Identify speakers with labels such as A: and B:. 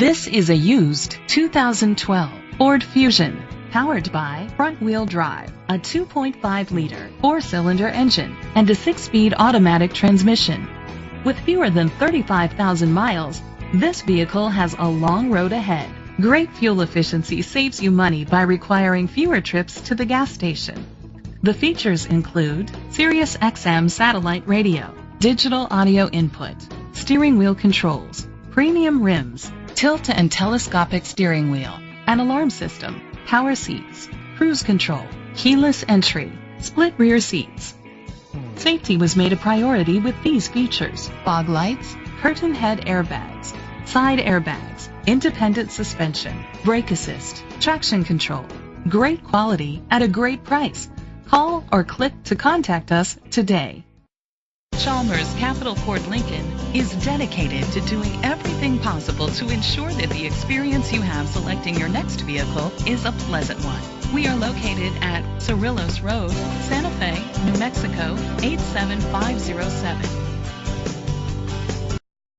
A: This is a used 2012 Ford Fusion, powered by front-wheel drive, a 2.5-liter four-cylinder engine, and a 6-speed automatic transmission. With fewer than 35,000 miles, this vehicle has a long road ahead. Great fuel efficiency saves you money by requiring fewer trips to the gas station. The features include Sirius XM satellite radio, digital audio input, steering wheel controls, premium rims, tilt and telescopic steering wheel, an alarm system, power seats, cruise control, keyless entry, split rear seats. Safety was made a priority with these features: fog lights, curtain head airbags, side airbags, independent suspension, brake assist, traction control. Great quality at a great price. Call or click to contact us today. Chalmers Capital Ford Lincoln is dedicated to doing everything possible to ensure that the experience you have selecting your next vehicle is a pleasant one. We are located at Cerrillos Road, Santa Fe, New Mexico 87507.